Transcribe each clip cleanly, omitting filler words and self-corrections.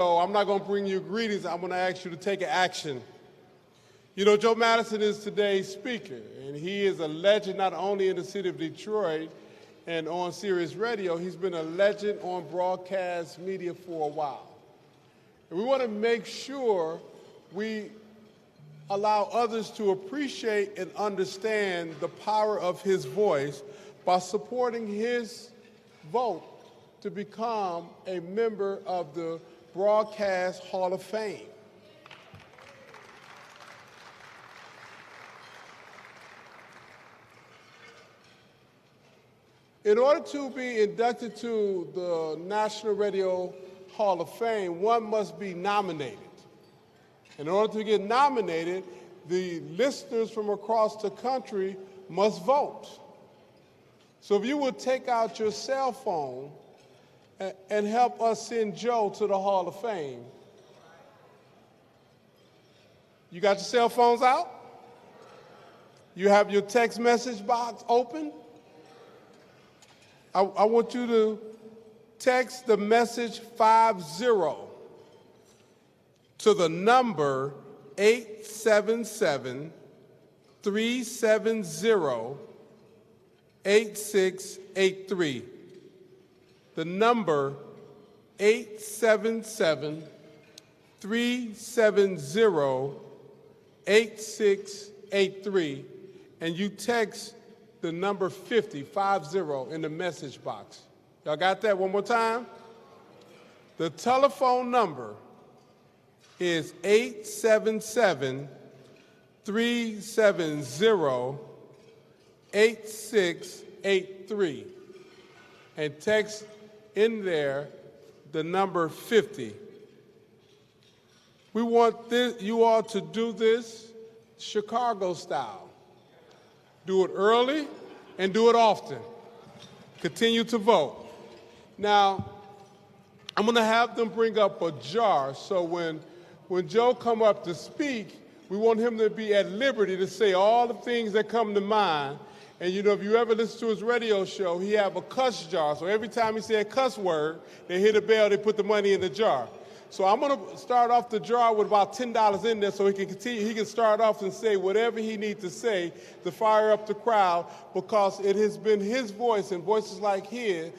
So I'm not going to bring you greetings. I'm going to ask you to take action. You know, Joe Madison is today's speaker, and he is a legend not only in the city of Detroit and on Sirius Radio, he's been a legend on broadcast media for a while. And we want to make sure we allow others to appreciate and understand the power of his voice by supporting his vote to become a member of the Broadcast Hall of Fame. In order to be inducted to the National Radio Hall of Fame, one must be nominated. In order to get nominated, the listeners from across the country must vote. So if you would take out your cell phone and help us send Joe to the Hall of Fame. You got your cell phones out? You have your text message box open? I want you to text the message 50 to the number 877-370-8683. The number 877-370-8683, and you text the number 50 in the message box. Y'all got that? One more time. The telephone number is 877-370-8683, and text in there the number 50. We want you all to do this Chicago style. Do it early and do it often. Continue to vote. Now, I'm going to have them bring up a jar, so when Joe come up to speak, we want him to be at liberty to say all the things that come to mind. And you know, if you ever listen to his radio show, he have a cuss jar. So every time he say a cuss word, they hit a bell, they put the money in the jar. So I'm going to start off the jar with about $10 in there so he can continue. He can start off and say whatever he needs to say to fire up the crowd, because it has been his voice and voices like his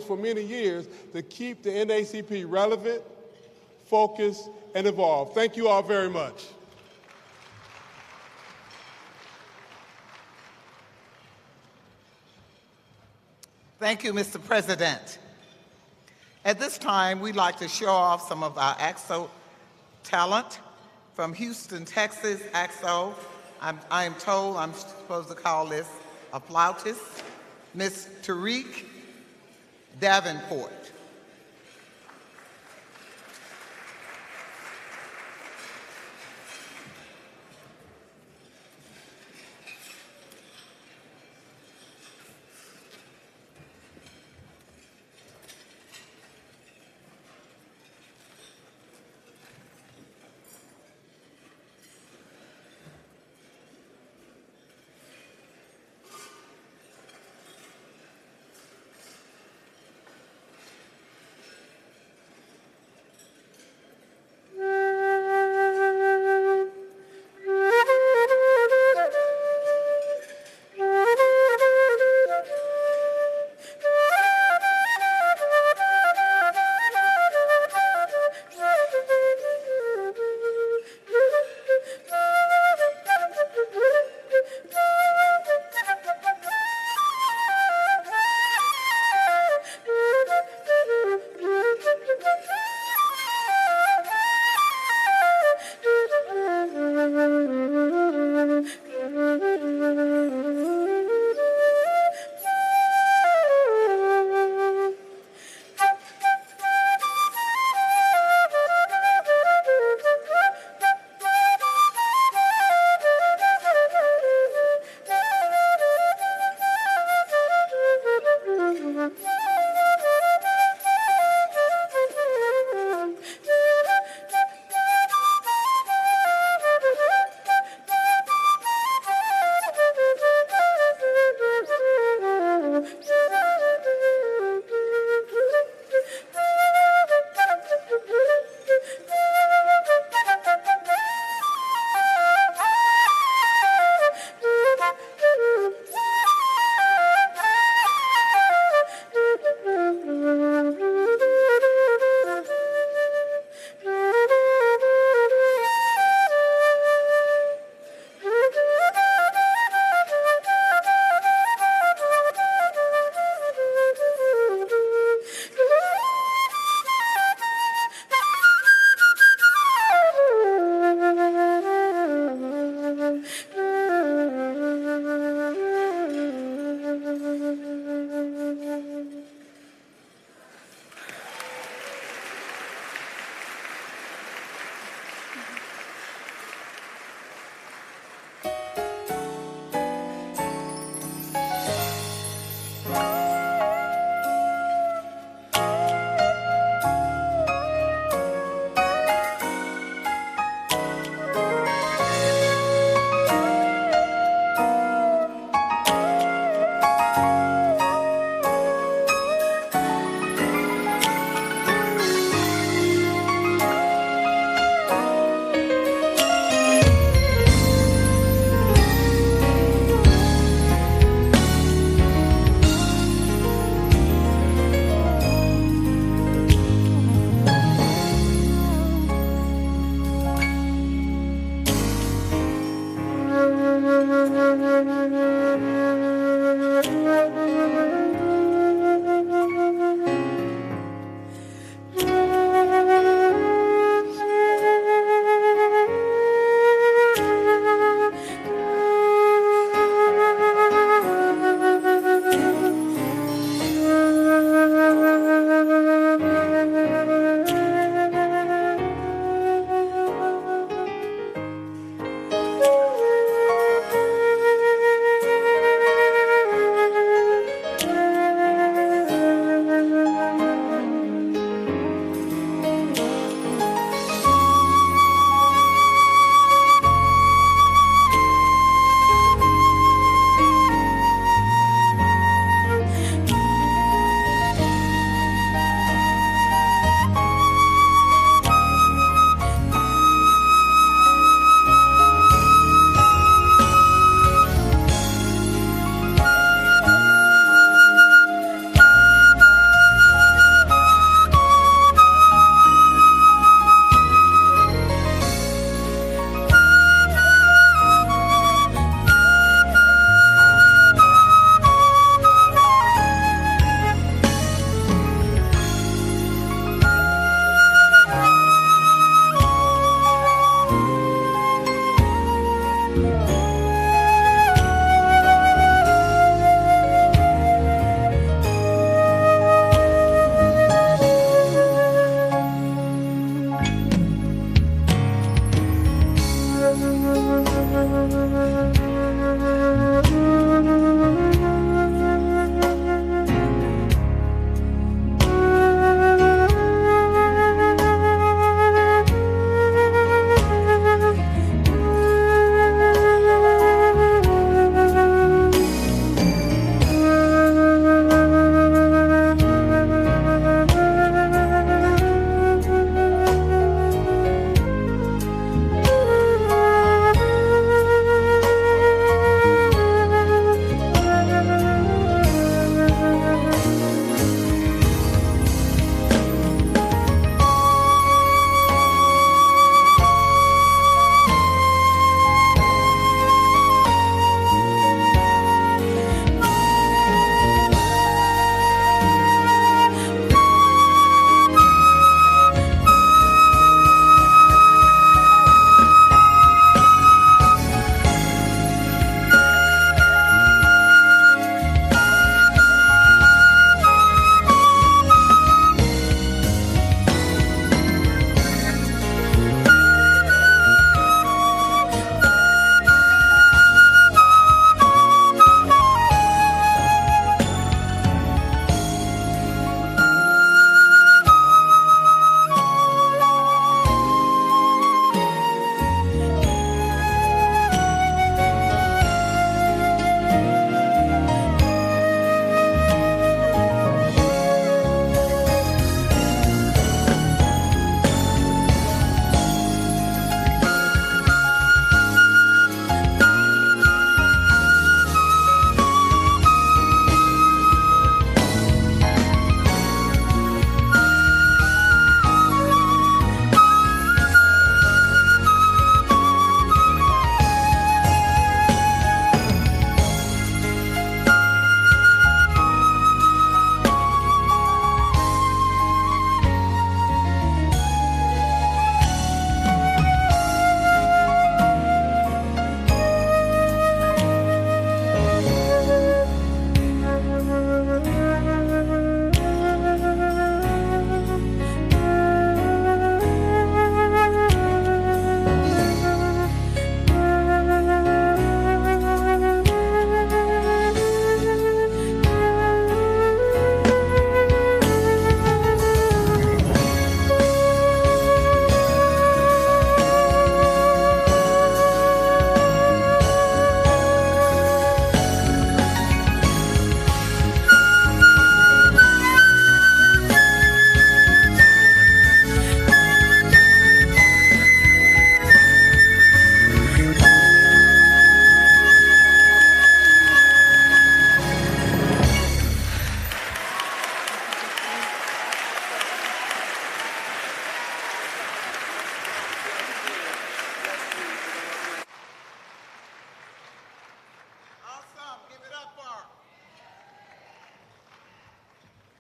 for many years to keep the NAACP relevant, focused, and involved. Thank you all very much. Thank you, Mr. President. At this time, we'd like to show off some of our AXO talent. From Houston, Texas, AXO, I am told I'm supposed to call this a flautist, Miss Tariq Davenport.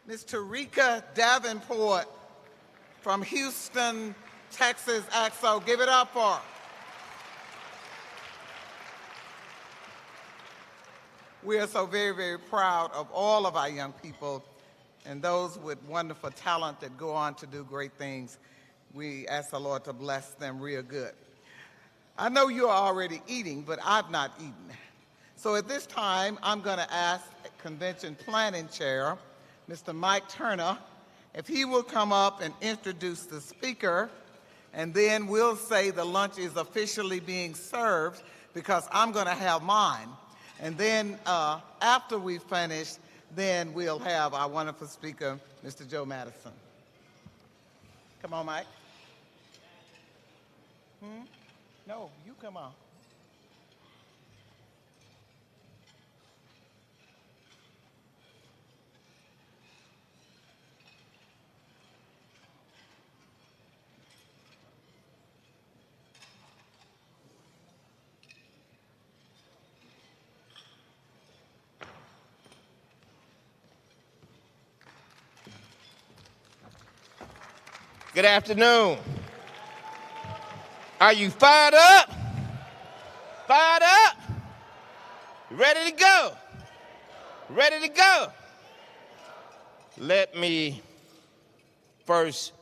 Ms. Tarika Davenport from Houston, Texas, AXO. Give it up for her. We are so very, very proud of all of our young people and those with wonderful talent that go on to do great things. We ask the Lord to bless them real good. I know you're already eating, but I've not eaten. So at this time, I'm going to ask Convention Planning Chair, Mr. Mike Turner, if he will come up and introduce the speaker, and then we'll say the lunch is officially being served because I'm going to have mine. And then after we finish, then we'll have our wonderful speaker, Mr. Joe Madison. Come on, Mike. No, you come on. Good afternoon. Are you fired up? Fired up? Ready to go? Ready to go? Let me first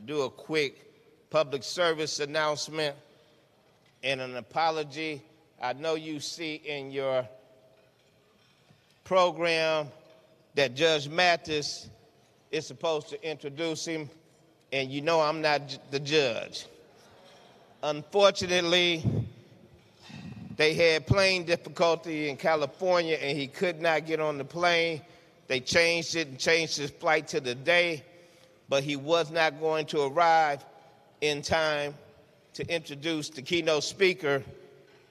do a quick public service announcement and an apology. I know you see in your program that Judge Mathis is supposed to introduce him, and you know I'm not the judge. Unfortunately, they had plane difficulty in California and he could not get on the plane. They changed it and changed his flight to the day, but he was not going to arrive in time to introduce the keynote speaker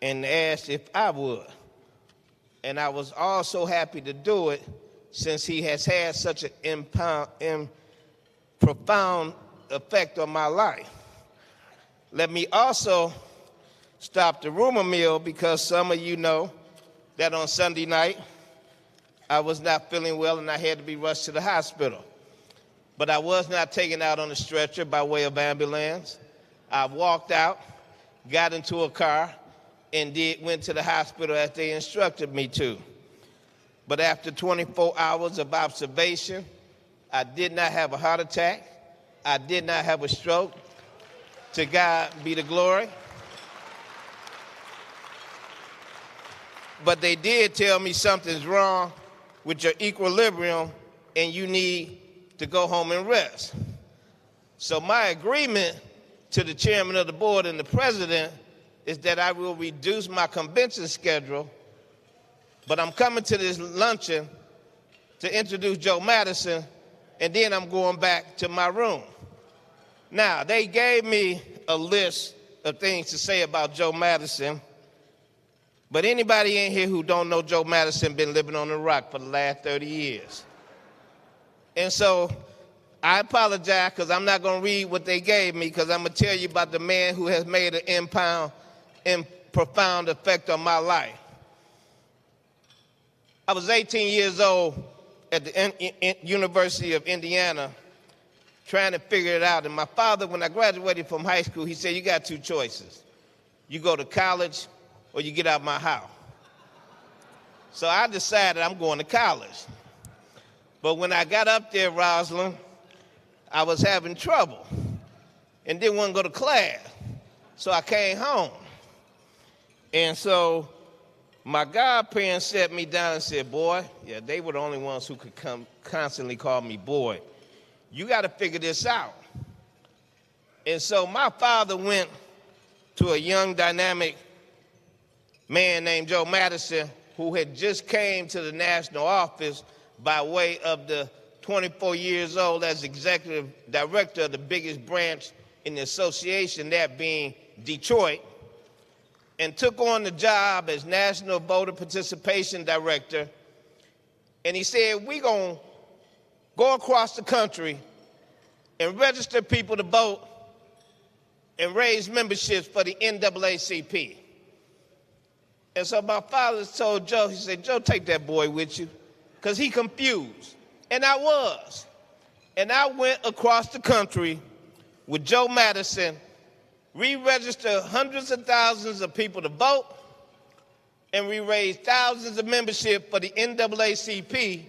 and asked if I would. And I was also happy to do it since he has had such a profound effect on my life. Let me also stop the rumor mill because some of you know that on Sunday night I was not feeling well and I had to be rushed to the hospital. But I was not taken out on a stretcher by way of ambulance. I walked out, got into a car, and went to the hospital as they instructed me to. But after 24 hours of observation, I did not have a heart attack. I did not have a stroke. To God be the glory. But they did tell me something's wrong with your equilibrium and you need to go home and rest. So my agreement to the chairman of the board and the president is that I will reduce my convention schedule, but I'm coming to this luncheon to introduce Joe Madison, and then I'm going back to my room. Now, they gave me a list of things to say about Joe Madison, but anybody in here who don't know Joe Madison been living on the rock for the last 30 years. And so I apologize because I'm not going to read what they gave me because I'm going to tell you about the man who has made an profound effect on my life. I was 18 years old at the University of Indiana trying to figure it out. And my father, when I graduated from high school, he said, you got two choices. You go to college or you get out of my house. So I decided I'm going to college. But when I got up there, Rosalind, I was having trouble and didn't want to go to class. So I came home. And so my godparents sat me down and said, boy, yeah, they were the only ones who could constantly call me boy. You got to figure this out. And so my father went to a young, dynamic man named Joe Madison who had just came to the national office by way of the 24 years old as executive director of the biggest branch in the association, that being Detroit, and took on the job as National Voter Participation Director. And he said, we're going to go across the country and register people to vote and raise memberships for the NAACP. And so my father told Joe, he said, Joe, take that boy with you, because he confused. And I was. And I went across the country with Joe Madison, re-registered hundreds of thousands of people to vote, and we raised thousands of membership for the NAACP,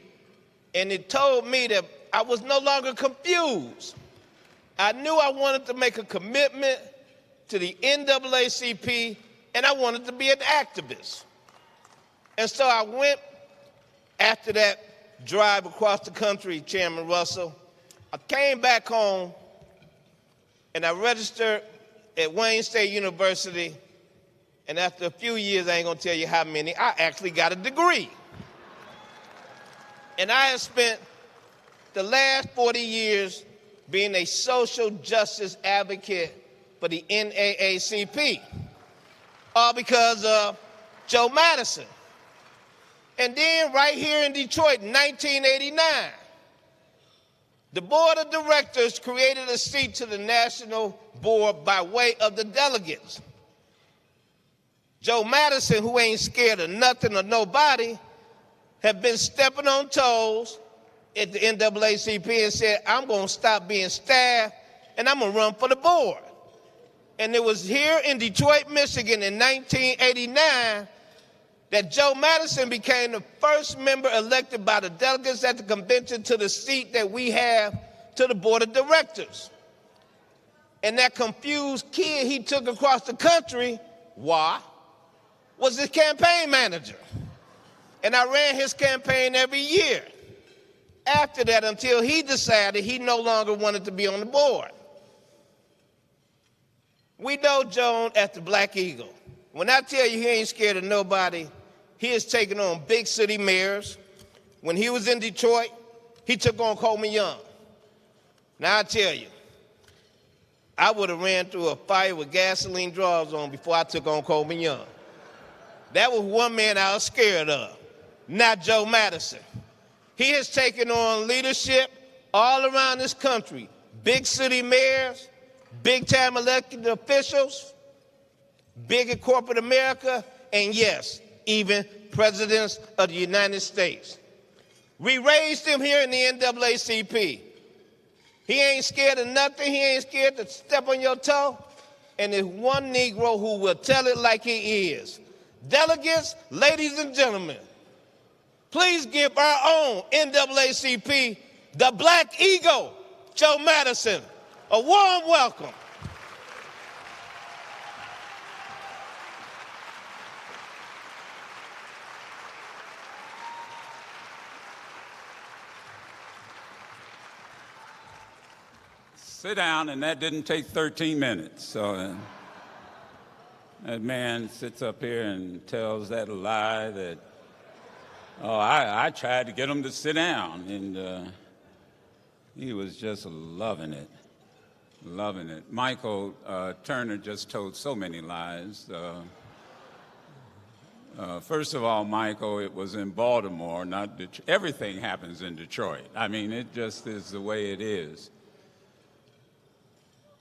and it told me that I was no longer confused. I knew I wanted to make a commitment to the NAACP, and I wanted to be an activist. And so I went, after that drive across the country, Chairman Russell, I came back home, and I registered at Wayne State University, and after a few years, I ain't gonna tell you how many, I actually got a degree. And I have spent the last 40 years being a social justice advocate for the NAACP, all because of Joe Madison. And then right here in Detroit in 1989, the board of directors created a seat to the national board by way of the delegates. Joe Madison, who ain't scared of nothing or nobody, have been stepping on toes at the NAACP and said, I'm going to stop being staff and I'm going to run for the board. And it was here in Detroit, Michigan in 1989 that Joe Madison became the first member elected by the delegates at the convention to the seat that we have to the board of directors. And that confused kid he took across the country, why? Was his campaign manager. And I ran his campaign every year after that until he decided he no longer wanted to be on the board. We know Joan as the Black Eagle. When I tell you he ain't scared of nobody, he has taken on big city mayors. When he was in Detroit, he took on Coleman Young. Now I tell you, I would have ran through a fire with gasoline drawers on before I took on Coleman Young. That was one man I was scared of, not Joe Madison. He has taken on leadership all around this country, big city mayors, big-time elected officials, big in corporate America, and yes, even presidents of the United States. We raised him here in the NAACP. He ain't scared of nothing. He ain't scared to step on your toe. And there's one Negro who will tell it like he is. Delegates, ladies and gentlemen, please give our own NAACP, the Black Eagle, Joe Madison, a warm welcome. Sit down, and that didn't take 13 minutes. So that man sits up here and tells that lie that, oh, I tried to get him to sit down, and he was just loving it, loving it. Michael Turner just told so many lies. First of all, Michael, it was in Baltimore, not Detroit. Everything happens in Detroit. I mean, it just is the way it is.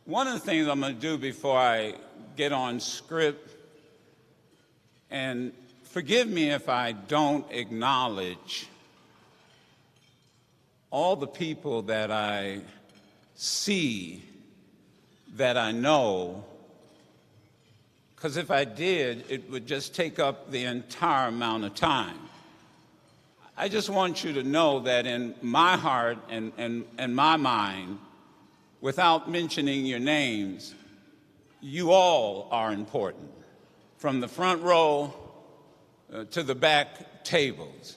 One of the things I'm going to do before I get on script, and forgive me if I don't acknowledge all the people that I see, that I know, because if I did, it would just take up the entire amount of time. I just want you to know that in my heart and my mind, without mentioning your names, you all are important, from the front row to the back tables.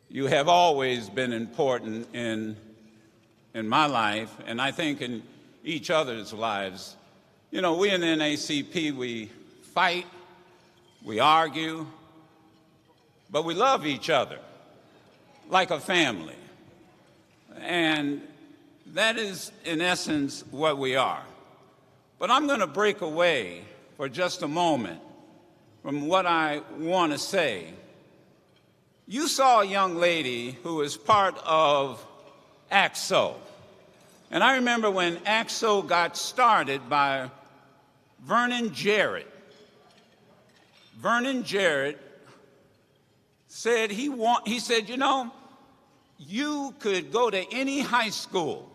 You have always been important in my life, and I think in each other's lives. You know, we in the NAACP, we fight, we argue, but we love each other like a family. And that is, in essence, what we are. But I'm going to break away for just a moment from what I want to say. You saw a young lady who is part of ACTSO. And I remember when ACTSO got started by Vernon Jarrett. Vernon Jarrett said, he said, you know, you could go to any high school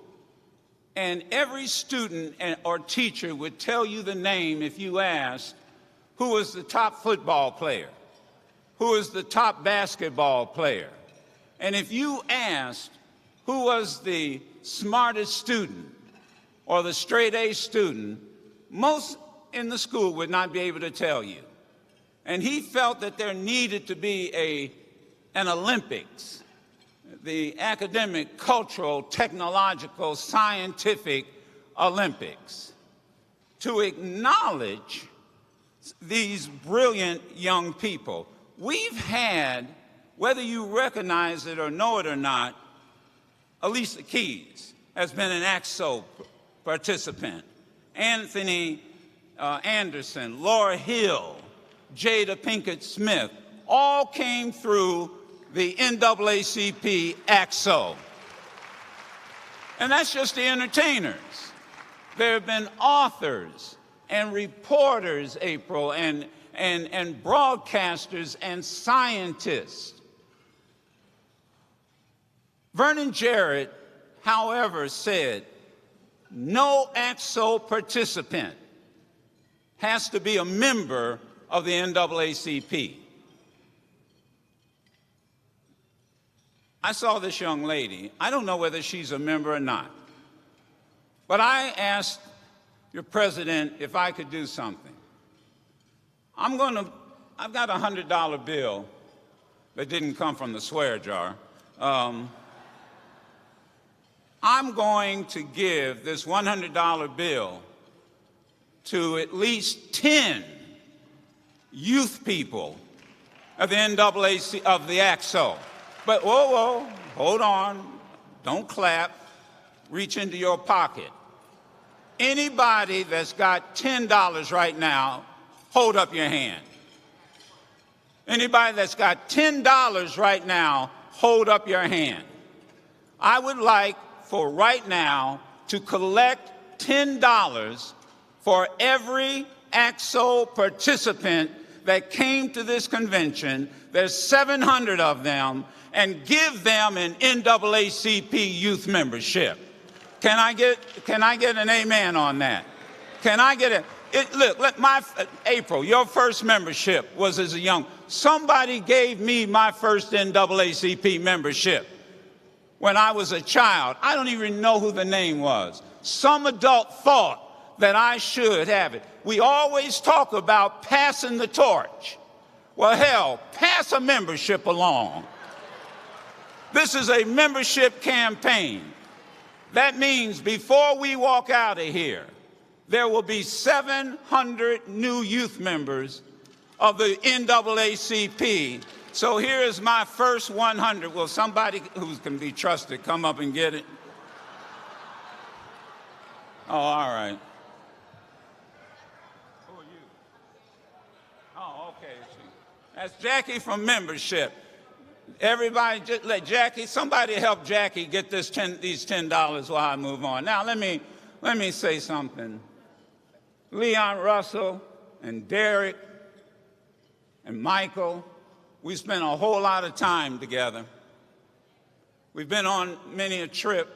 and every student or teacher would tell you the name if you asked who was the top football player, who was the top basketball player. And if you asked who was the smartest student or the straight A student, most in the school would not be able to tell you. And he felt that there needed to be an Olympics, the academic, cultural, technological, scientific Olympics, to acknowledge these brilliant young people. We've had, whether you recognize it or know it or not, Alicia Keys has been an AXO participant. Anthony Anderson, Laura Hill, Jada Pinkett Smith, all came through the NAACP AXO. And that's just the entertainers. There have been authors and reporters, April, and broadcasters and scientists. Vernon Jarrett, however, said, no AXO participant has to be a member of the NAACP. I saw this young lady. I don't know whether she's a member or not. But I asked your president if I could do something. I've got a $100 bill that didn't come from the swear jar. I'm going to give this $100 bill to at least 10 youth people of the NAACP, of the AXO. But whoa, hold on, don't clap, reach into your pocket. Anybody that's got $10 right now, hold up your hand. Anybody that's got $10 right now, hold up your hand. I would like for right now to collect $10 for every AXO participant that came to this convention. There's 700 of them, and give them an NAACP youth membership. Can I get an amen on that? Can I get April, your first membership was as a young. Somebody gave me my first NAACP membership when I was a child. I don't even know who the name was. Some adult thought that I should have it. We always talk about passing the torch. Well, hell, pass a membership along. This is a membership campaign. That means before we walk out of here, there will be 700 new youth members of the NAACP. So here is my first 100. Will somebody who can be trusted come up and get it? Oh, all right. Who are you? Oh, okay. That's Jackie from membership. Everybody, just let Jackie, somebody help Jackie get these $10 while I move on. Now, let me say something. Leon Russell and Derek and Michael, we spent a whole lot of time together. We've been on many a trip.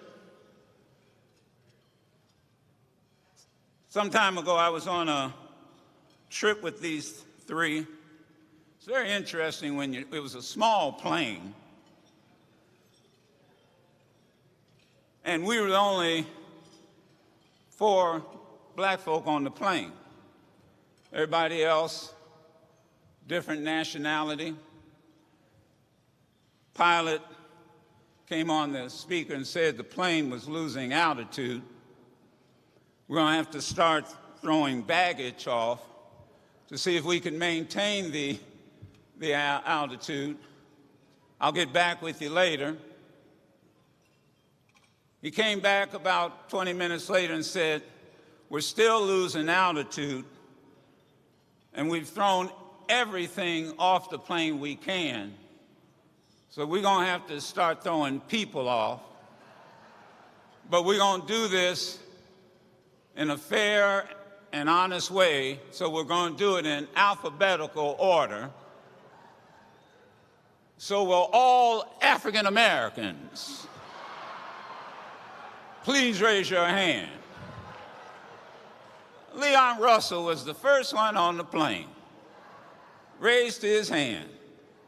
Some time ago, I was on a trip with these three. It's very interesting when it was a small plane, and we were the only 4 black folk on the plane. Everybody else, different nationality. Pilot came on the speaker and said the plane was losing altitude. We're going to have to start throwing baggage off to see if we can maintain the altitude. I'll get back with you later. He came back about 20 minutes later and said, we're still losing altitude, and we've thrown everything off the plane we can. So we're going to have to start throwing people off. But we're going to do this in a fair and honest way, so we're going to do it in alphabetical order. So will all African Americans please raise your hand? Leon Russell was the first one on the plane. Raised his hand.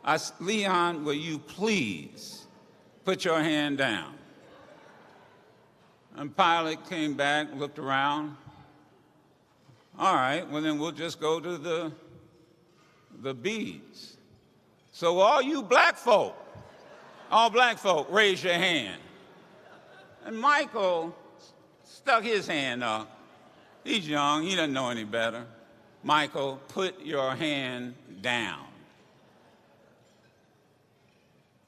I said, Leon, will you please put your hand down? And pilot came back, looked around. All right, well then we'll just go to the beads. So all you black folk, raise your hand. And Michael stuck his hand up. He's young, he doesn't know any better. Michael, put your hand down.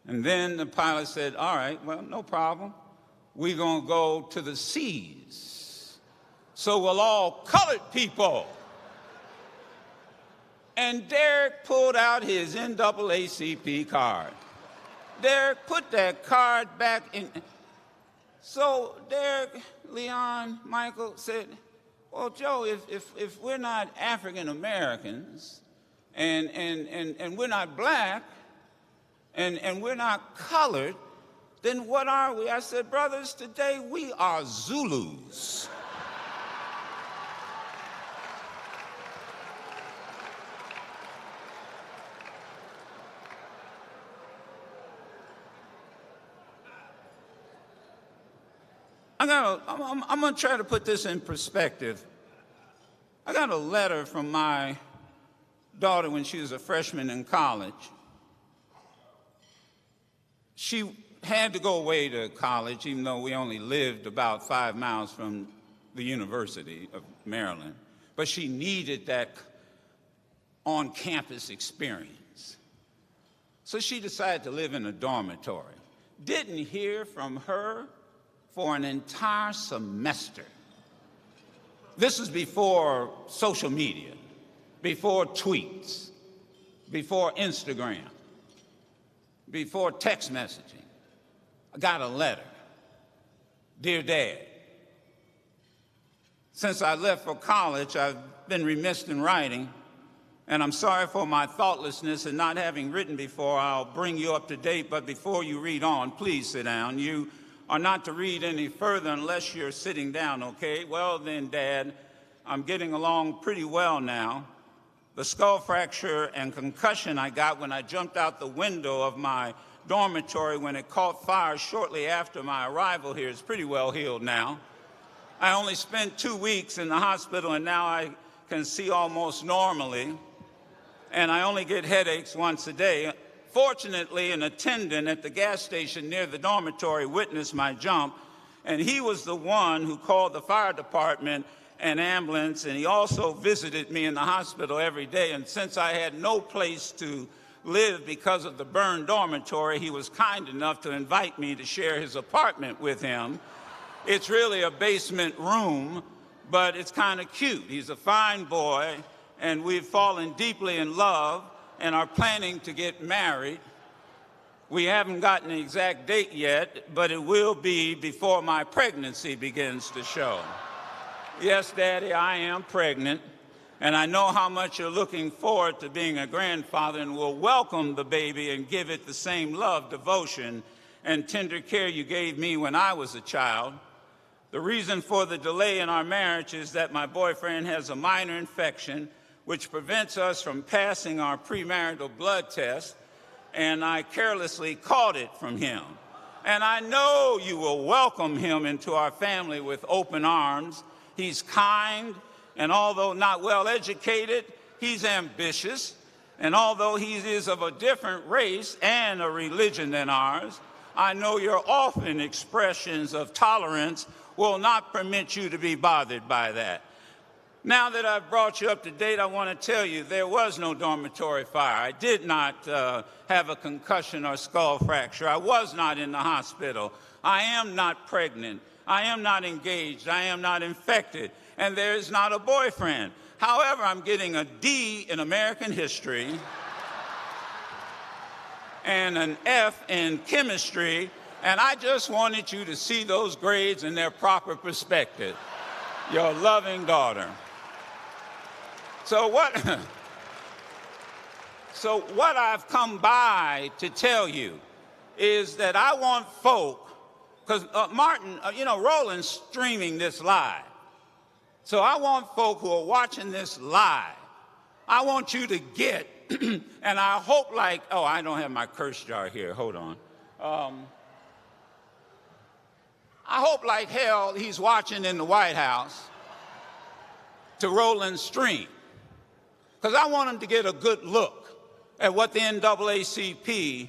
And then the pilot said, all right, well, no problem. We're going to go to the C's. So will all colored people. And Derek pulled out his NAACP card. Derek put that card back in. So Derek, Leon, Michael said, well, Joe, if we're not African Americans and we're not black and we're not colored, then what are we? I said, brothers, today we are Zulus. I'm going to try to put this in perspective. I got a letter from my daughter when she was a freshman in college. She had to go away to college, even though we only lived about 5 miles from the University of Maryland. But she needed that on-campus experience. So she decided to live in a dormitory. Didn't hear from her for an entire semester. This is before social media, before tweets, before Instagram, before text messaging. I got a letter. Dear Dad, since I left for college, I've been remiss in writing, and I'm sorry for my thoughtlessness and not having written before. I'll bring you up to date, but before you read on, please sit down. You are not to read any further unless you're sitting down, okay? Well then, Dad, I'm getting along pretty well now. The skull fracture and concussion I got when I jumped out the window of my dormitory when it caught fire shortly after my arrival here is pretty well healed now. I only spent 2 weeks in the hospital and now I can see almost normally, and I only get headaches once a day. Fortunately, an attendant at the gas station near the dormitory witnessed my jump, and he was the one who called the fire department and ambulance, and he also visited me in the hospital every day. And since I had no place to live because of the burned dormitory, he was kind enough to invite me to share his apartment with him. It's really a basement room, but it's kind of cute. He's a fine boy, and we've fallen deeply in love and are planning to get married. We haven't gotten an exact date yet, but it will be before my pregnancy begins to show. Yes, Daddy, I am pregnant, and I know how much you're looking forward to being a grandfather and will welcome the baby and give it the same love, devotion, and tender care you gave me when I was a child. The reason for the delay in our marriage is that my boyfriend has a minor infection which prevents us from passing our premarital blood test, and I carelessly caught it from him. And I know you will welcome him into our family with open arms. He's kind, and although not well educated, he's ambitious. And although he is of a different race and a religion than ours, I know your often expressions of tolerance will not permit you to be bothered by that. Now that I've brought you up to date, I want to tell you there was no dormitory fire. I did not have a concussion or skull fracture. I was not in the hospital. I am not pregnant. I am not engaged. I am not infected. And there is not a boyfriend. However, I'm getting a D in American history and an F in chemistry, and I just wanted you to see those grades in their proper perspective. Your loving daughter. So So what I've come by to tell you is that I want folk, because Roland's streaming this live. So I want folk who are watching this live, I want you to get, and I hope I don't have my curse jar here, hold on. I hope like hell he's watching in the White House to Roland's stream, because I want him to get a good look at what the NAACP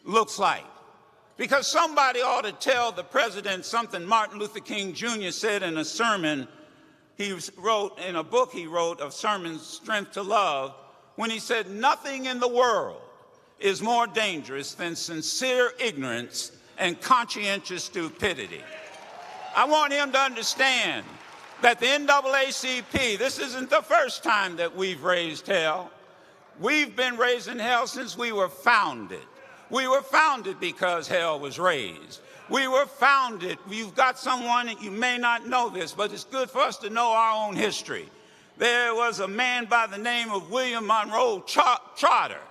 looks like. Because somebody ought to tell the president something Martin Luther King Jr. said in a sermon he wrote, in a book he wrote of sermons, Strength to Love, when he said, nothing in the world is more dangerous than sincere ignorance and conscientious stupidity. I want him to understand that the NAACP, this isn't the first time that we've raised hell. We've been raising hell since we were founded. We were founded because hell was raised. We were founded. You've got someone, and you may not know this, but it's good for us to know our own history. There was a man by the name of William Monroe Trotter,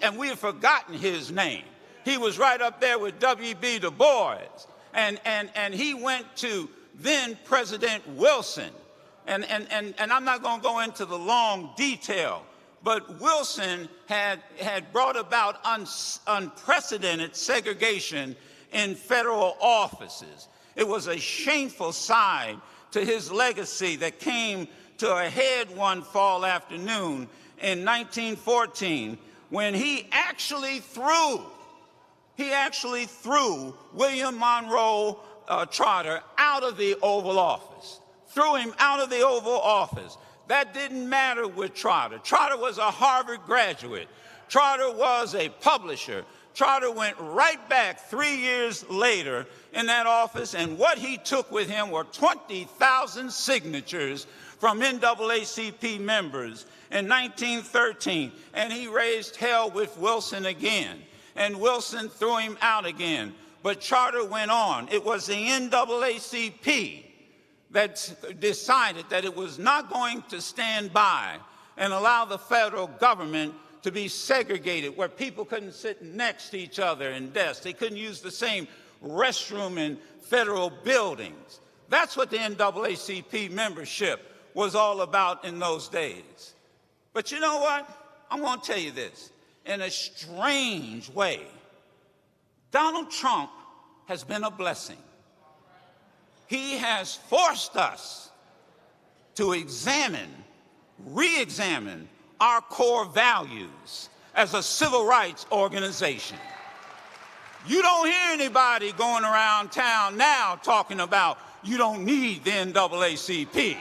and we have forgotten his name. He was right up there with W.B. Du Bois, and he went to then President Wilson. And I'm not going to go into the long detail, but Wilson had brought about unprecedented segregation in federal offices. It was a shameful side to his legacy that came to a head one fall afternoon in 1914 when he actually threw William Monroe Trotter out of the Oval Office. Threw him out of the Oval Office. That didn't matter with Trotter. Trotter was a Harvard graduate. Trotter was a publisher. Trotter went right back 3 years later in that office, and what he took with him were 20,000 signatures from NAACP members in 1913, and he raised hell with Wilson again, and Wilson threw him out again. But Trotter went on. It was the NAACP that decided that it was not going to stand by and allow the federal government to be segregated, where people couldn't sit next to each other in desks. They couldn't use the same restroom in federal buildings. That's what the NAACP membership was all about in those days. But you know what? I'm going to tell you this. In a strange way, Donald Trump has been a blessing. He has forced us to re-examine our core values as a civil rights organization. You don't hear anybody going around town now talking about you don't need the NAACP.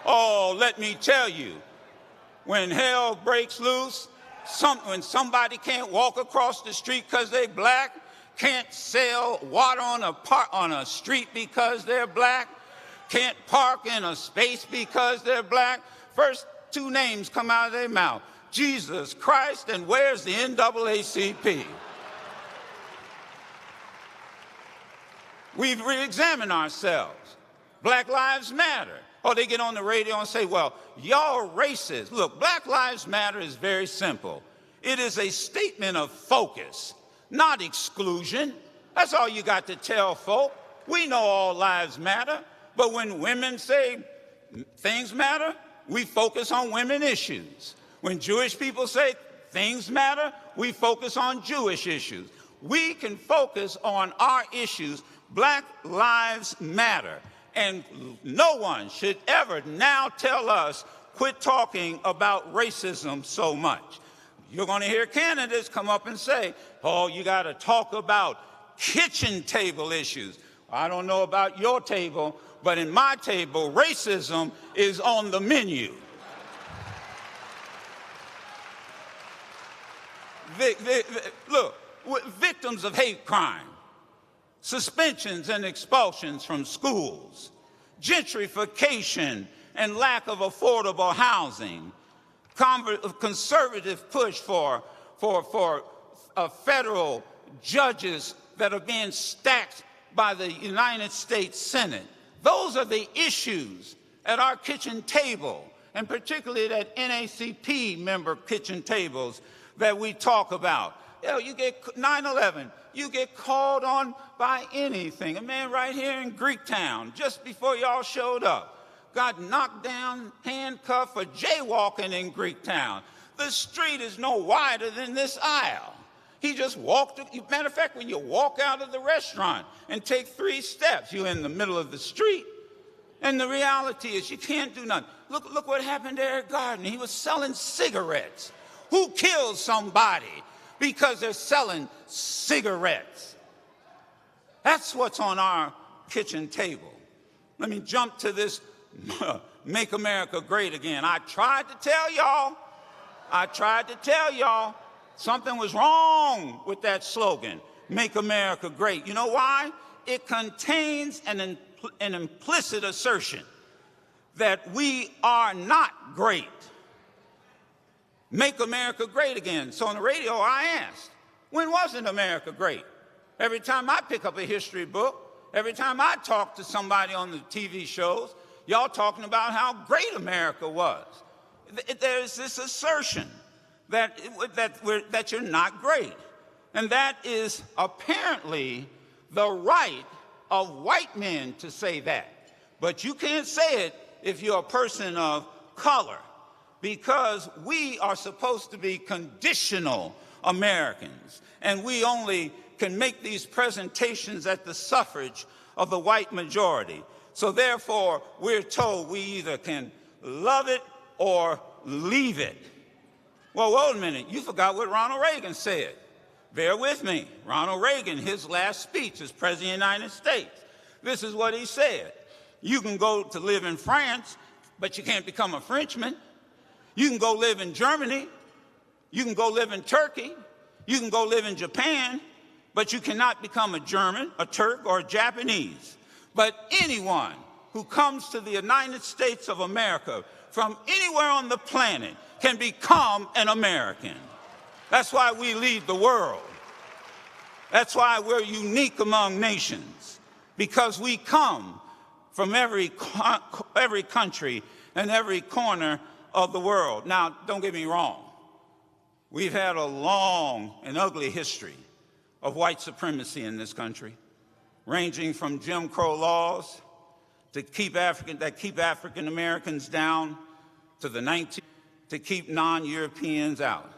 Oh, let me tell you, when hell breaks loose, when somebody can't walk across the street because they're black, can't sell water on a street because they're black, can't park in a space because they're black, first two names come out of their mouth: Jesus Christ, and where's the NAACP? We've re-examined ourselves. Black Lives Matter. Oh, they get on the radio and say, well, y'all racist. Look, Black Lives Matter is very simple. It is a statement of focus, not exclusion. That's all you got to tell folk. We know all lives matter, but when women say things matter, we focus on women issues. When Jewish people say things matter, we focus on Jewish issues. We can focus on our issues. Black Lives Matter. And no one should ever now tell us, quit talking about racism so much. You're going to hear candidates come up and say, oh, you got to talk about kitchen table issues. I don't know about your table, but in my table, racism is on the menu. Look, victims of hate crime, suspensions and expulsions from schools, gentrification and lack of affordable housing, conservative push for federal judges that are being stacked by the United States Senate. Those are the issues at our kitchen table. and particularly that NAACP member kitchen tables that we talk about. You know, you get 9/11, you get called on by anything. A man right here in Greektown, just before y'all showed up, got knocked down, handcuffed for jaywalking in Greektown. The street is no wider than this aisle. He just walked. Matter of fact, when you walk out of the restaurant and take 3 steps, you're in the middle of the street. And the reality is you can't do nothing. Look what happened to Eric Gardner. He was selling cigarettes. Who killed somebody because they're selling cigarettes? That's what's on our kitchen table. Let me jump to this Make America Great Again. I tried to tell y'all something was wrong with that slogan, Make America Great. You know why? It contains an implicit assertion that we are not great. Make America Great Again. So on the radio, I asked, when wasn't America great? Every time I pick up a history book, every time I talk to somebody on the TV shows, y'all talking about how great America was. There's this assertion that you're not great. And that is apparently the right of white men to say that. But you can't say it if you're a person of color, because we are supposed to be conditional Americans, and we only can make these presentations at the suffrage of the white majority. So therefore, we're told we either can love it or leave it. Well, wait a minute, you forgot what Ronald Reagan said. Bear with me. Ronald Reagan, his last speech as President of the United States, this is what he said. You can go to live in France, but you can't become a Frenchman. You can go live in Germany. You can go live in Turkey. You can go live in Japan, but you cannot become a German, a Turk, or a Japanese. But anyone who comes to the United States of America from anywhere on the planet can become an American. That's why we lead the world. That's why we're unique among nations, because we come from every country and every corner of the world. Now, don't get me wrong. We've had a long and ugly history of white supremacy in this country, ranging from Jim Crow laws to keep African Americans down to keep non-Europeans out.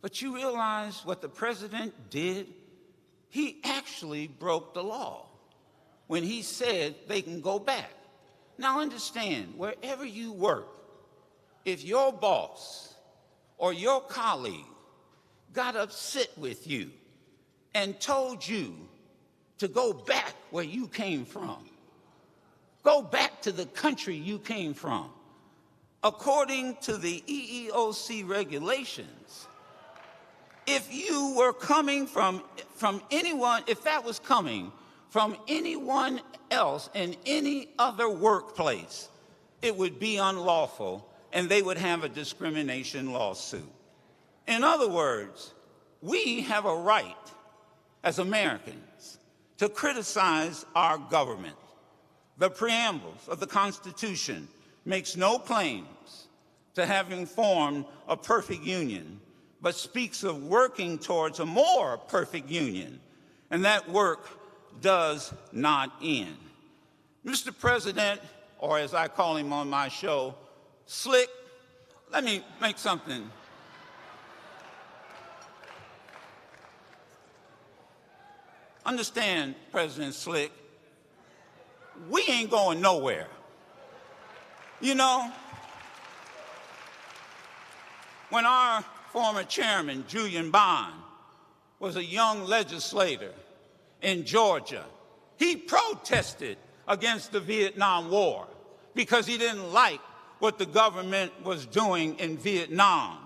But you realize what the president did? He actually broke the law when he said they can go back. Now understand, wherever you work, if your boss or your colleague got upset with you and told you to go back where you came from, go back to the country you came from, according to the EEOC regulations, if you were coming from anyone, if that was coming from anyone else in any other workplace, it would be unlawful and they would have a discrimination lawsuit. In other words, we have a right as Americans to criticize our government. The preambles of the Constitution makes no claims to having formed a perfect union, but speaks of working towards a more perfect union, and that work does not end. Mr. President, or as I call him on my show, Slick, let me make something. Understand, President Slick, we ain't going nowhere. You know, when our former chairman, Julian Bond, was a young legislator in Georgia, he protested against the Vietnam War because he didn't like what the government was doing in Vietnam.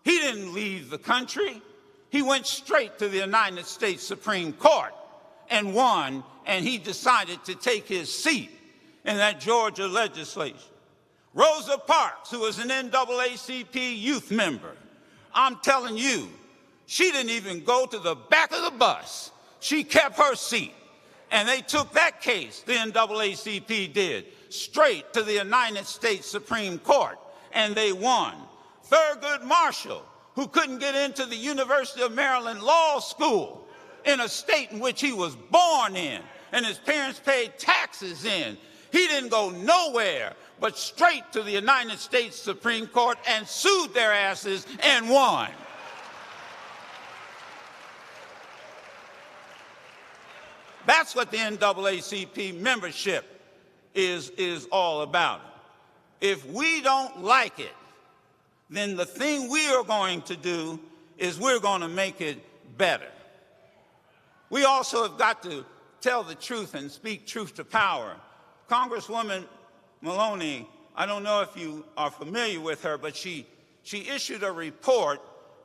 He didn't leave the country. He went straight to the United States Supreme Court and won, and he decided to take his seat in that Georgia legislature. Rosa Parks, who was an NAACP youth member, I'm telling you, she didn't even go to the back of the bus. She kept her seat. And they took that case, the NAACP did. straight to the United States Supreme Court, and they won. Thurgood Marshall, who couldn't get into the University of Maryland Law School in a state in which he was born in, and his parents paid taxes in. He didn't go nowhere but straight to the United States Supreme Court and sued their asses and won. That's what the NAACP membership is all about. If we don't like it, then the thing we are going to do is we're going to make it better. We also have got to tell the truth and speak truth to power. Congresswoman Maloney, I don't know if you are familiar with her, but she issued a report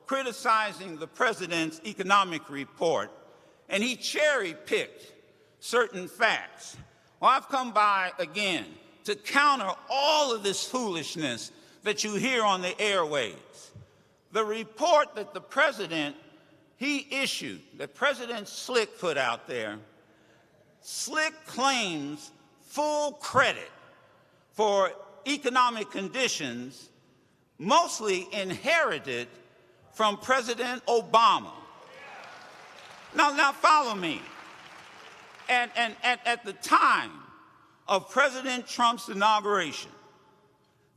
criticizing the president's economic report, and he cherry-picked certain facts. Well, I've come by again to counter all of this foolishness that you hear on the airwaves. The report that the president, he issued, that President Slick put out there, Slick claims full credit for economic conditions mostly inherited from President Obama. Now follow me. And at the time of President Trump's inauguration,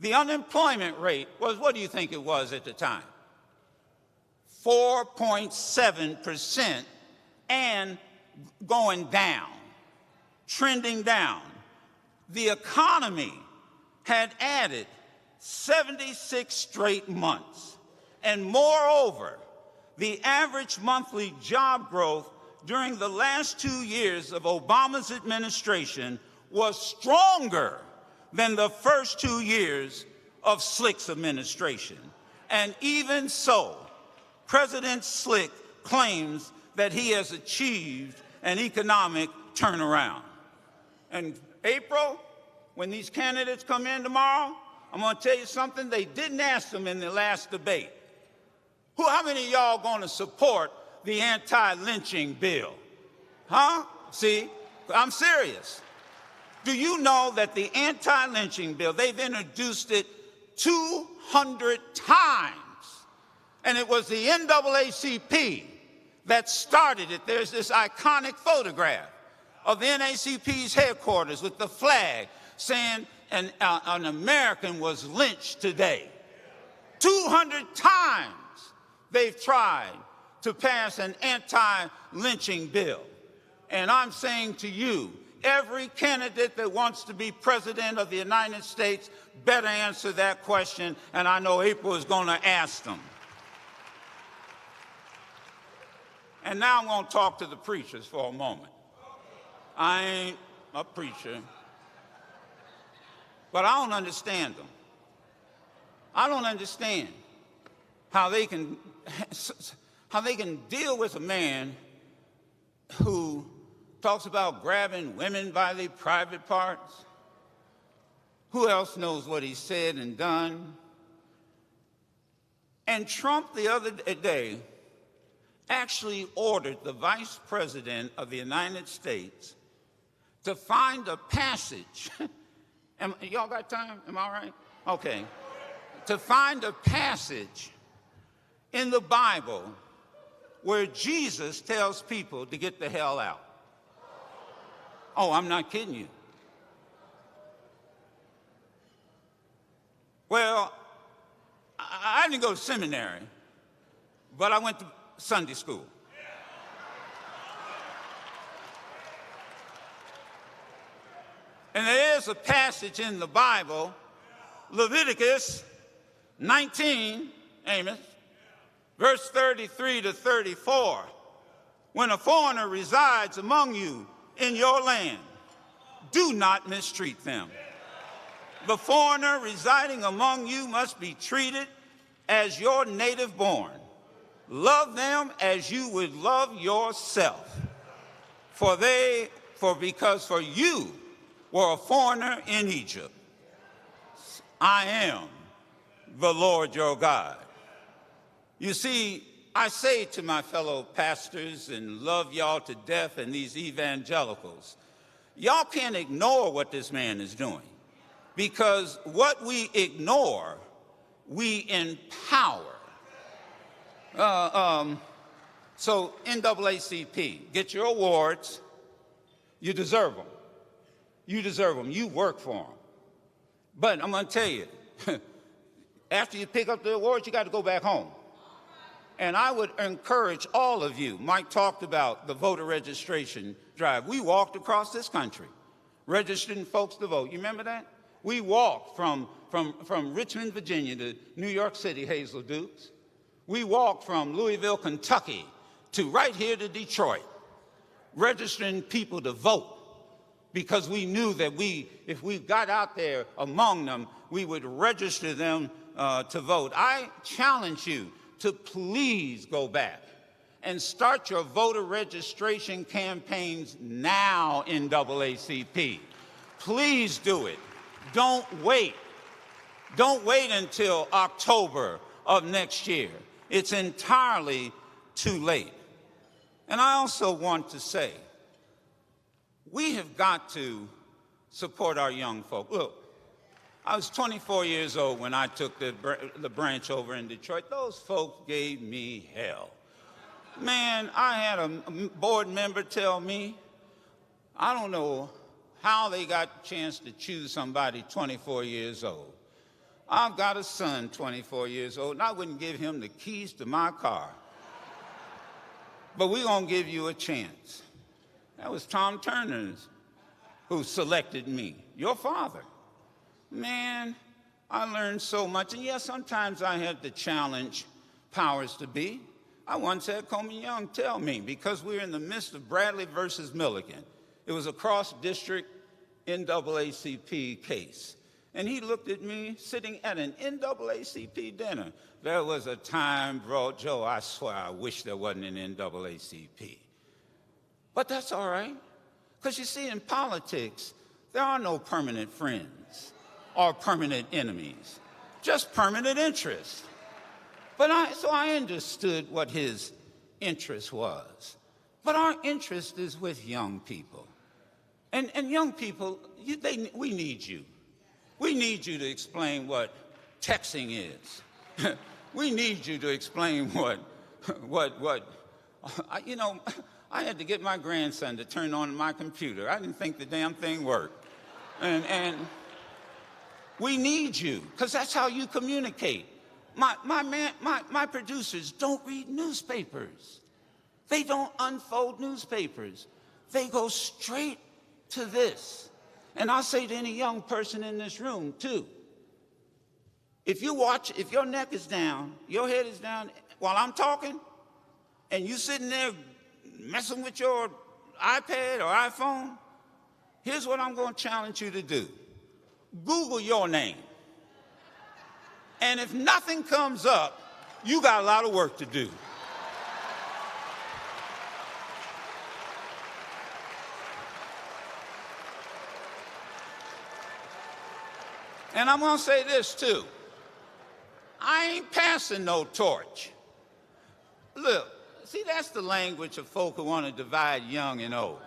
the unemployment rate was, what do you think it was at the time? 4.7% and going down, trending down. The economy had added 76 straight months. And moreover, the average monthly job growth during the last 2 years of Obama's administration was stronger than the first 2 years of Slick's administration. And even so, President Slick claims that he has achieved an economic turnaround. And April, when these candidates come in tomorrow, I'm going to tell you something they didn't ask them in the last debate. How many of y'all going to support the anti-lynching bill? Huh? See, I'm serious. Do you know that the anti-lynching bill, they've introduced it 200 times, and it was the NAACP that started it. There's this iconic photograph of the NAACP's headquarters with the flag saying an American was lynched today. 200 times they've tried to pass an anti-lynching bill. And I'm saying to you, every candidate that wants to be president of the United States better answer that question, and I know April is going to ask them. And now I'm going to talk to the preachers for a moment. I ain't a preacher, but I don't understand them. I don't understand how they can deal with a man who talks about grabbing women by their private parts. Who else knows what he said and done? And Trump the other day actually ordered the Vice President of the United States to find a passage. Y'all got time? Am I all right? Okay. To find a passage in the Bible where Jesus tells people to get the hell out. Oh, I'm not kidding you. Well, I didn't go to seminary, but I went to Sunday school. And there is a passage in the Bible, Leviticus 19, Amos, verse 33 to 34. When a foreigner resides among you in your land, do not mistreat them. The foreigner residing among you must be treated as your native born. Love them as you would love yourself. Because you were a foreigner in Egypt. I am the Lord your God. You see, I say to my fellow pastors and love y'all to death and these evangelicals, y'all can't ignore what this man is doing. Because what we ignore, we empower. So NAACP, get your awards. You deserve them. You deserve them. You work for them. But I'm going to tell you, after you pick up the awards, you got to go back home. And I would encourage all of you, Mike talked about the voter registration drive. We walked across this country, registering folks to vote. You remember that? We walked from Richmond, Virginia to New York City, Hazel Dukes. We walked from Louisville, Kentucky to right here to Detroit, registering people to vote, because we knew that if we got out there among them, we would register them to vote. I challenge you to please go back and start your voter registration campaigns now in NAACP. Please do it. Don't wait. Don't wait until October of next year. It's entirely too late. And I also want to say, we have got to support our young folk. Look, I was 24 years old when I took the branch over in Detroit. Those folks gave me hell. Man, I had a board member tell me, I don't know how they got a chance to choose somebody 24 years old. I've got a son 24 years old, and I wouldn't give him the keys to my car. But we're going to give you a chance. That was Tom Turner who selected me, your father. Man, I learned so much. And yes, sometimes I had to challenge powers to be. I once had Coleman Young tell me, because we were in the midst of Bradley versus Milligan. It was a cross-district NAACP case. And he looked at me sitting at an NAACP dinner. There was a time, bro, Joe, I swear I wish there wasn't an NAACP. But that's all right. Because you see, in politics, there are no permanent friends or permanent enemies, just permanent interests. So I understood what his interest was. But our interest is with young people. And young people, we need you. We need you to explain what texting is. We need you to explain I had to get my grandson to turn on my computer. I didn't think the damn thing worked. And we need you, because that's how you communicate. My producers don't read newspapers. They don't unfold newspapers. They go straight to this. And I'll say to any young person in this room, too, if your neck is down, your head is down while I'm talking, and you sitting there messing with your iPad or iPhone, here's what I'm going to challenge you to do. Google your name. And if nothing comes up, you got a lot of work to do. And I'm going to say this, too. I ain't passing no torch. Look, see, that's the language of folk who want to divide young and old.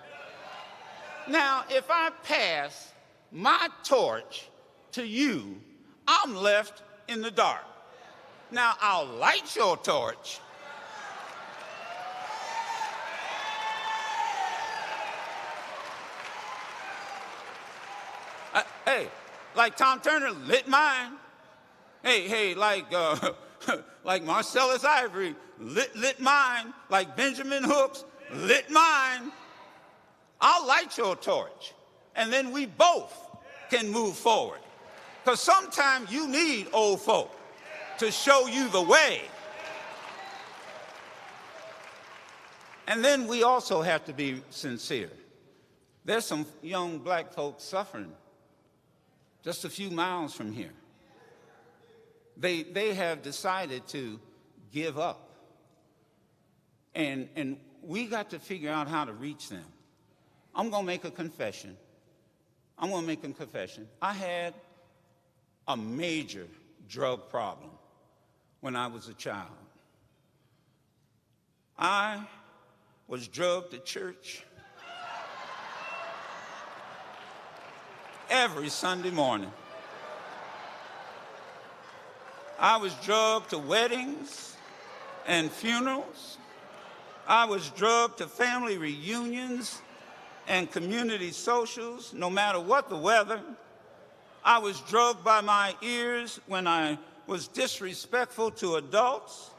Now, if I pass my torch to you, I'm left in the dark. Now, I'll light your torch. Hey, like Tom Turner lit mine. Hey, like Marcellus Ivory lit mine. Like Benjamin Hooks lit mine. I'll light your torch, and then we both can move forward. Because sometimes you need old folk to show you the way. And then we also have to be sincere. There's some young black folks suffering just a few miles from here. They have decided to give up. And we got to figure out how to reach them. I'm going to make a confession. I had a major drug problem when I was a child. I was drugged to church every Sunday morning. I was drugged to weddings and funerals. I was drugged to family reunions and community socials, no matter what the weather. I was drugged by my ears when I was disrespectful to adults.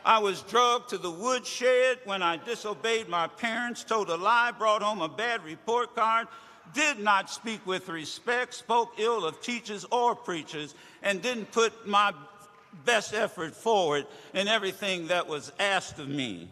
I was drugged to the woodshed when I disobeyed my parents, told a lie, brought home a bad report card, did not speak with respect, spoke ill of teachers or preachers, and didn't put my best effort forward in everything that was asked of me.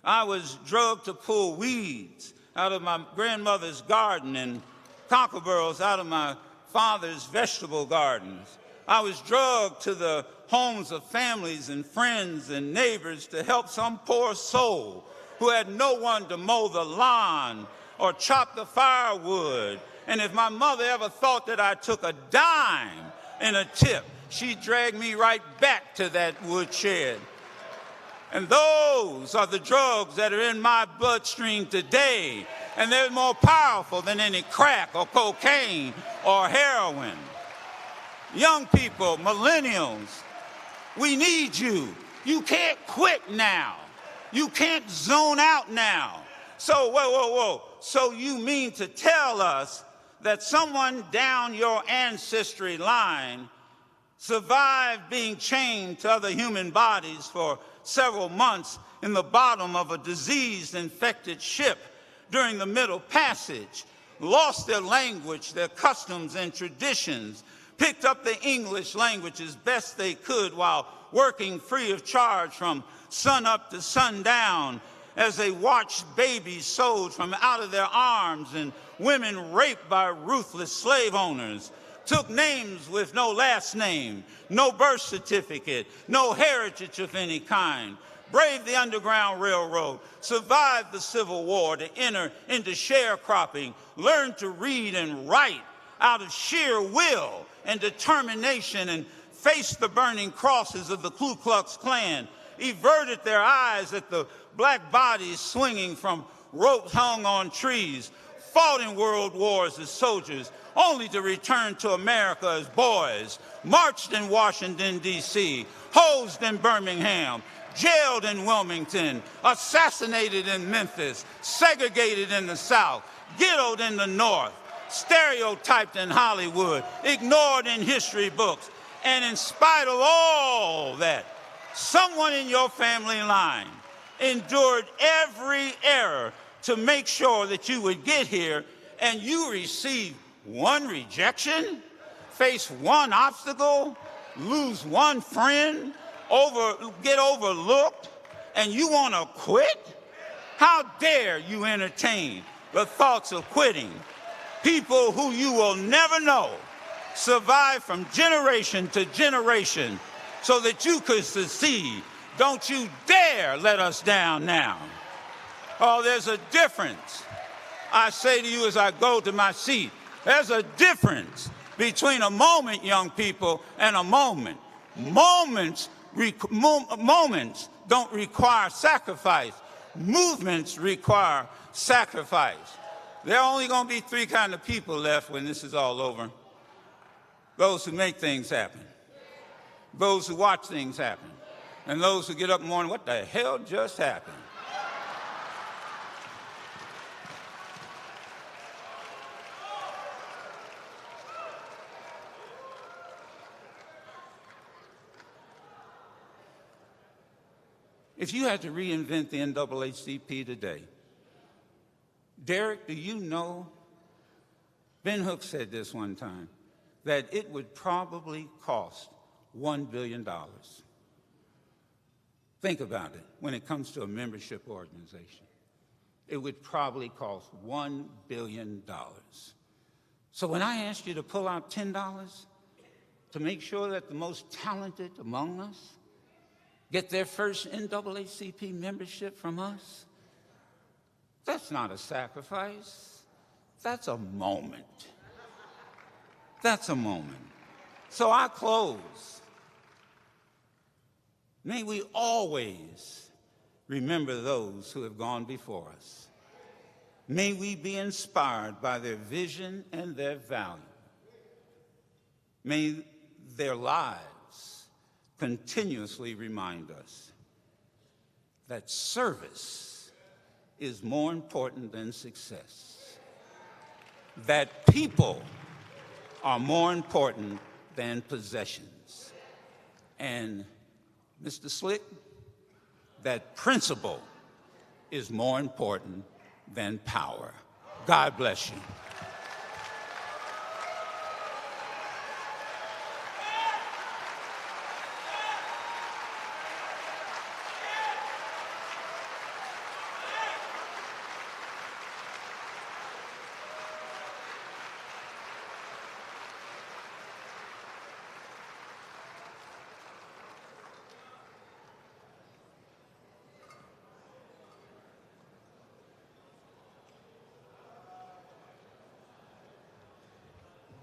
I was drugged to pull weeds out of my grandmother's garden and cockerburrows out of my father's vegetable gardens. I was drugged to the homes of families and friends and neighbors to help some poor soul who had no one to mow the lawn or chop the firewood. And if my mother ever thought that I took a dime in a tip, she dragged me right back to that woodshed. And those are the drugs that are in my bloodstream today. And they're more powerful than any crack or cocaine or heroin. Young people, millennials, we need you. You can't quit now. You can't zone out now. So, whoa. So you mean to tell us that someone down your ancestry line survived being chained to other human bodies for several months in the bottom of a diseased, infected ship during the Middle Passage, lost their language, their customs and traditions, picked up the English language as best they could while working free of charge from sun up to sundown as they watched babies sold from out of their arms and women raped by ruthless slave owners, took names with no last name, no birth certificate, no heritage of any kind, braved the Underground Railroad, survived the Civil War to enter into sharecropping, learned to read and write out of sheer will and determination, and faced the burning crosses of the Ku Klux Klan, averted their eyes at the black bodies swinging from ropes hung on trees, fought in world wars as soldiers, only to return to America as boys, marched in Washington, D.C., hosed in Birmingham, jailed in Wilmington, assassinated in Memphis, segregated in the South, ghettoed in the North, stereotyped in Hollywood, ignored in history books. And in spite of all that, someone in your family line endured every error to make sure that you would get here, and you received one rejection, face one obstacle, lose one friend, get overlooked, and you want to quit? How dare you entertain the thoughts of quitting? People who you will never know survive from generation to generation so that you could succeed. Don't you dare let us down now. Oh, there's a difference. I say to you as I go to my seat, there's a difference between a moment, young people, and a moment. Moments don't require sacrifice. Movements require sacrifice. There are only going to be three kinds of people left when this is all over. Those who make things happen, those who watch things happen, and those who get up in the morning, what the hell just happened? If you had to reinvent the NAACP today, Derek, do you know, Ben Hook said this one time, that it would probably cost $1 billion. Think about it when it comes to a membership organization. It would probably cost $1 billion. So when I asked you to pull out $10 to make sure that the most talented among us get their first NAACP membership from us, that's not a sacrifice. That's a moment. That's a moment. So I close. May we always remember those who have gone before us. May we be inspired by their vision and their value. May their lives continuously remind us that service is more important than success, that people are more important than possessions, and, Mr. Slick, that principle is more important than power. God bless you.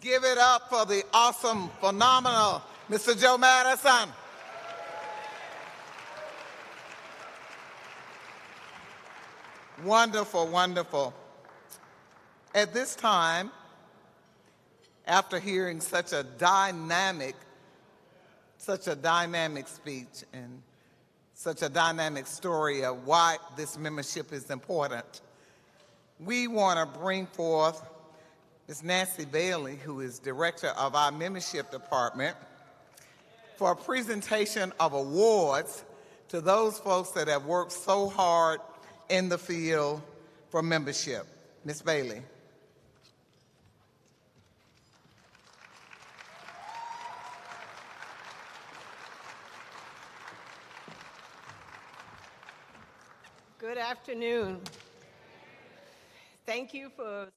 Give it up for the awesome, phenomenal Mr. Joe Madison. Wonderful, wonderful. At this time, after hearing such a dynamic speech and such a dynamic story of why this membership is important, we want to bring forth Ms. Nancy Bailey, who is director of our membership department, for a presentation of awards to those folks that have worked so hard in the field for membership. Ms. Bailey. Good afternoon. Thank you for